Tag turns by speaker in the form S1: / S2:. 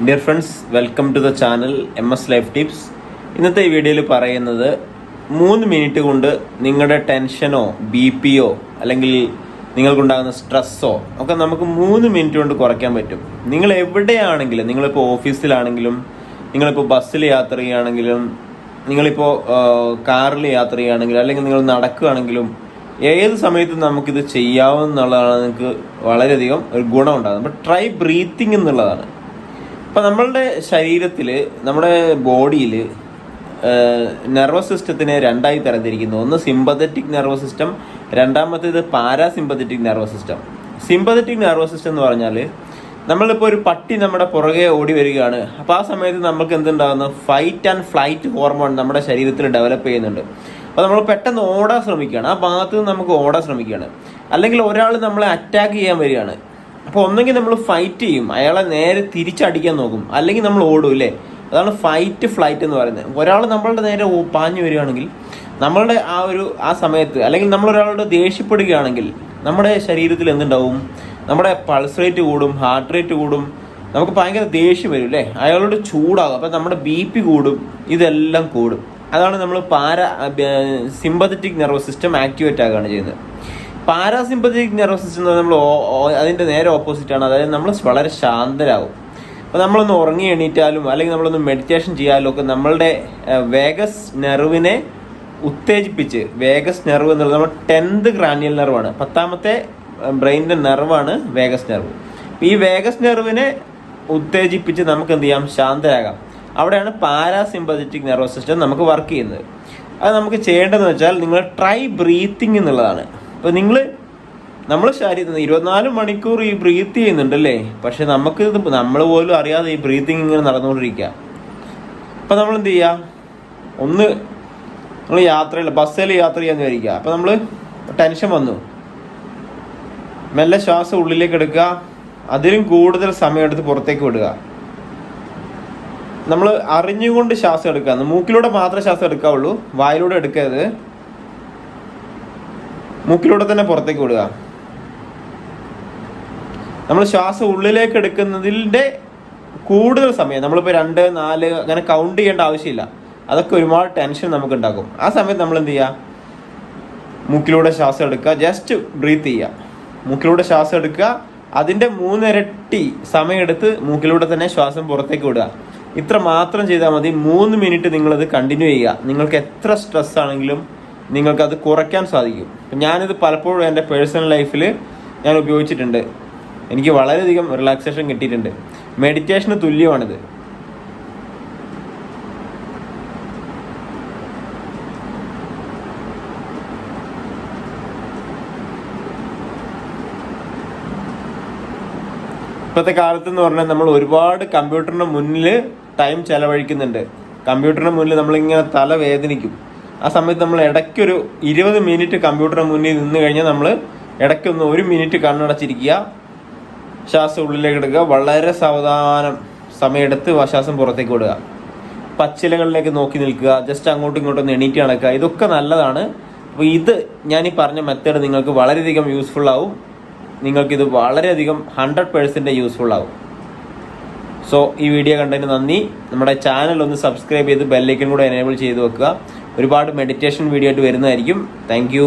S1: Dear friends, welcome to the channel MS life tips. ഇന്നത്തെ ഈ വീഡിയോയിൽ പറയുന്നത് 3 മിനിറ്റ് കൊണ്ട് നിങ്ങളുടെ ടെൻഷനോ BP-യോ അല്ലെങ്കിൽ നിങ്ങൾക്കുണ്ടാകുന്ന സ്ട്രെസ്സോ ഒക്കെ നമുക്ക് 3 മിനിറ്റ് കൊണ്ട് കുറയ്ക്കാൻ പറ്റും. നിങ്ങൾ എവിടെയാണെങ്കിലും, നിങ്ങളിപ്പോൾ ഓഫീസിലാണെങ്കിലും, നിങ്ങളിപ്പോൾ ബസ്സിൽ യാത്ര ചെയ്യുകയാണെങ്കിലും, നിങ്ങളിപ്പോൾ കാറിൽ യാത്ര ചെയ്യുകയാണെങ്കിലും, അല്ലെങ്കിൽ നിങ്ങൾ നടക്കുകയാണെങ്കിലും, ഏത് സമയത്തും നമുക്കിത് ചെയ്യാവുന്നതാണ്. നിങ്ങൾക്ക് വളരെയധികം ഒരു ഗുണമുണ്ടാകും. അപ്പോൾ ട്രൈ ബ്രീത്തിങ് എന്നുള്ളതാണ്. അപ്പോൾ നമ്മളുടെ ശരീരത്തിൽ, നമ്മുടെ ബോഡിയിൽ നെർവസ് സിസ്റ്റത്തിനെ രണ്ടായി തരംതിരിക്കുന്നു. ഒന്ന് സിമ്പത്തറ്റിക് നെർവസ് സിസ്റ്റം, രണ്ടാമത്തേത് parasympathetic nervous system. Sympathetic nervous system എന്ന് പറഞ്ഞാൽ, നമ്മളിപ്പോൾ ഒരു പട്ടി നമ്മുടെ പുറകെ ഓടി വരികയാണ്. അപ്പോൾ ആ സമയത്ത് നമുക്ക് എന്തുണ്ടാകുന്നു? ഫൈറ്റ് ആൻഡ് ഫ്ലൈറ്റ് ഹോർമോൺ നമ്മുടെ ശരീരത്തിൽ ഡെവലപ്പ് ചെയ്യുന്നുണ്ട്. അപ്പോൾ നമ്മൾ പെട്ടെന്ന് ഓടാൻ ശ്രമിക്കുകയാണ്, ആ ഭാഗത്ത് നിന്ന് നമുക്ക് ഓടാൻ ശ്രമിക്കുകയാണ്. അല്ലെങ്കിൽ ഒരാൾ നമ്മളെ അറ്റാക്ക് ചെയ്യാൻ വരികയാണ്. അപ്പോൾ ഒന്നെങ്കിൽ നമ്മൾ ഫൈറ്റ് ചെയ്യും, അയാളെ നേരെ തിരിച്ചടിക്കാൻ നോക്കും, അല്ലെങ്കിൽ നമ്മൾ ഓടും, ഇല്ലേ? അതാണ് ഫൈറ്റ് ഫ്ലൈറ്റ് എന്ന് പറയുന്നത്. ഒരാൾ നമ്മളുടെ നേരെ പാഞ്ഞു വരികയാണെങ്കിൽ നമ്മളുടെ ആ സമയത്ത്, അല്ലെങ്കിൽ നമ്മളൊരാളോട് ദേഷ്യപ്പെടുകയാണെങ്കിൽ നമ്മുടെ ശരീരത്തിൽ എന്തുണ്ടാവും? നമ്മുടെ പൾസ് റേറ്റ് കൂടും, ഹാർട്ട് റേറ്റ് കൂടും, നമുക്ക് ഭയങ്കര ദേഷ്യം വരും, അല്ലേ? അയാളോട് ചൂടാകും, അപ്പം നമ്മുടെ BP കൂടും, ഇതെല്ലാം കൂടും. അതാണ് നമ്മൾ സിമ്പത്തറ്റിക് നെർവസ് സിസ്റ്റം ആക്ടിവേറ്റ് ആകുകയാണ് ചെയ്യുന്നത്. പാരാസിമ്പത്തറ്റിക് നെർവസ് സിസ്റ്റം എന്ന് പറഞ്ഞാൽ നമ്മൾ അതിൻ്റെ നേരെ ഓപ്പോസിറ്റാണ്. അതായത് നമ്മൾ വളരെ ശാന്തരാകും. അപ്പോൾ നമ്മളൊന്ന് ഉറങ്ങി എണീറ്റാലും, അല്ലെങ്കിൽ നമ്മളൊന്ന് മെഡിറ്റേഷൻ ചെയ്യാലും ഒക്കെ നമ്മളുടെ വേഗസ് നെർവിനെ ഉത്തേജിപ്പിച്ച്, വേഗസ് നെർവ് എന്നുള്ളത് നമ്മുടെ 10th ക്രാനിയൽ നെർവാണ്, 10ാമത്തെ ബ്രെയിനിൻ്റെ നെർവാണ് വേഗസ് നെർവ്. ഈ വേഗസ് നെർവിനെ ഉത്തേജിപ്പിച്ച് നമുക്ക് എന്ത് ചെയ്യാം? ശാന്തരാകാം. അവിടെയാണ് പാരാസിമ്പത്തറ്റിക് നെർവസ് സിസ്റ്റം നമുക്ക് വർക്ക് ചെയ്യുന്നത്. അത് നമുക്ക് ചെയ്യേണ്ടതെന്ന് വെച്ചാൽ, നിങ്ങൾ ട്രൈ ബ്രീത്തിങ് എന്നുള്ളതാണ്. ഇപ്പോൾ നമ്മൾ ശരീരം 24 മണിക്കൂർ ഈ ബ്രീത്ത് ചെയ്യുന്നുണ്ടല്ലേ, പക്ഷെ നമുക്ക് നമ്മൾ പോലും അറിയാതെ ഈ ബ്രീത്തിങ് ഇങ്ങനെ നടന്നുകൊണ്ടിരിക്കുക. അപ്പോൾ നമ്മൾ എന്ത് ചെയ്യുക? നമ്മൾ ബസ്സിൽ യാത്ര ചെയ്യാന്ന് വിചാരിക്കുക. അപ്പോൾ നമ്മൾ ടെൻഷൻ വന്നു, മെല്ലെ ശ്വാസം ഉള്ളിലേക്ക് എടുക്കുക, അതിലും കൂടുതൽ സമയം എടുത്ത് പുറത്തേക്ക് വിടുക. നമ്മൾ അറിഞ്ഞുകൊണ്ട് ശ്വാസം എടുക്കുക. മൂക്കിലൂടെ മാത്രമേ ശ്വാസം എടുക്കാവുള്ളൂ, വായിലൂടെ എടുക്കരുത്. മൂക്കിലൂടെ തന്നെ പുറത്തേക്ക് വിടുക. നമ്മൾ ശ്വാസം ഉള്ളിലേക്ക് എടുക്കുന്നതിൻ്റെ കൂടുതൽ സമയം, നമ്മളിപ്പോൾ 2, 4 അങ്ങനെ കൗണ്ട് ചെയ്യേണ്ട ആവശ്യമില്ല. അതൊക്കെ ഒരുപാട് ടെൻഷൻ നമുക്ക് ഉണ്ടാക്കും. ആ സമയത്ത് നമ്മൾ എന്ത് ചെയ്യുക? മൂക്കിലൂടെ ശ്വാസം എടുക്കുക, ജസ്റ്റ് ബ്രീത്ത് ചെയ്യുക. മൂക്കിലൂടെ ശ്വാസം എടുക്കുക, അതിൻ്റെ 3 ഇരട്ടി സമയമെടുത്ത് മൂക്കിലൂടെ തന്നെ ശ്വാസം പുറത്തേക്ക് വിടുക. ഇത്ര മാത്രം ചെയ്താൽ മതി. 3 മിനിറ്റ് നിങ്ങളത് കണ്ടിന്യൂ ചെയ്യുക. നിങ്ങൾക്ക് എത്ര സ്ട്രെസ് ആണെങ്കിലും നിങ്ങൾക്കത് കുറയ്ക്കാൻ സാധിക്കും. ഞാനിത് പലപ്പോഴും എൻ്റെ പേഴ്സണൽ ലൈഫിൽ ഞാൻ ഉപയോഗിച്ചിട്ടുണ്ട്. എനിക്ക് വളരെയധികം റിലാക്സേഷൻ കിട്ടിയിട്ടുണ്ട്. മെഡിറ്റേഷന് തുല്യമാണിത്. ഇപ്പോഴത്തെ കാലത്തെന്ന് പറഞ്ഞാൽ നമ്മൾ ഒരുപാട് കമ്പ്യൂട്ടറിന് മുന്നിൽ ടൈം ചെലവഴിക്കുന്നുണ്ട്. കമ്പ്യൂട്ടറിന് മുന്നിൽ നമ്മളിങ്ങനെ തല വേദനിക്കും. ആ സമയത്ത് നമ്മൾ ഇടയ്ക്കൊരു 20 മിനിറ്റ് കമ്പ്യൂട്ടറിന് മുന്നിൽ നിന്ന് കഴിഞ്ഞാൽ നമ്മൾ ഇടയ്ക്കൊന്ന് 1 മിനിറ്റ് കണ്ണടച്ചിരിക്കുക, ശ്വാസം ഉള്ളിലേക്ക് എടുക്കുക, വളരെ സാവധാനം സമയമെടുത്ത് ശ്വാസം പുറത്തേക്ക് വിടുക. പച്ചിലകളിലേക്ക് നോക്കി നിൽക്കുക, ജസ്റ്റ് അങ്ങോട്ടും ഇങ്ങോട്ടും എണീറ്റ് നടക്കുക. ഇതൊക്കെ നല്ലതാണ്. അപ്പോൾ ഞാൻ ഈ പറഞ്ഞ മെത്തേഡ് നിങ്ങൾക്ക് വളരെയധികം യൂസ്ഫുൾ ആവും. നിങ്ങൾക്കിത് വളരെയധികം 100% യൂസ്ഫുൾ ആവും. സോ ഈ വീഡിയോ കണ്ടതിന് നന്ദി. നമ്മുടെ ചാനൽ ഒന്ന് സബ്സ്ക്രൈബ് ചെയ്ത് ബെല്ലൈക്കൺ കൂടെ എനേബിൾ ചെയ്ത് വെക്കുക. ഒരുപാട് മെഡിറ്റേഷൻ വീഡിയോ ആയിട്ട് വരുന്നതായിരിക്കും. Thank you.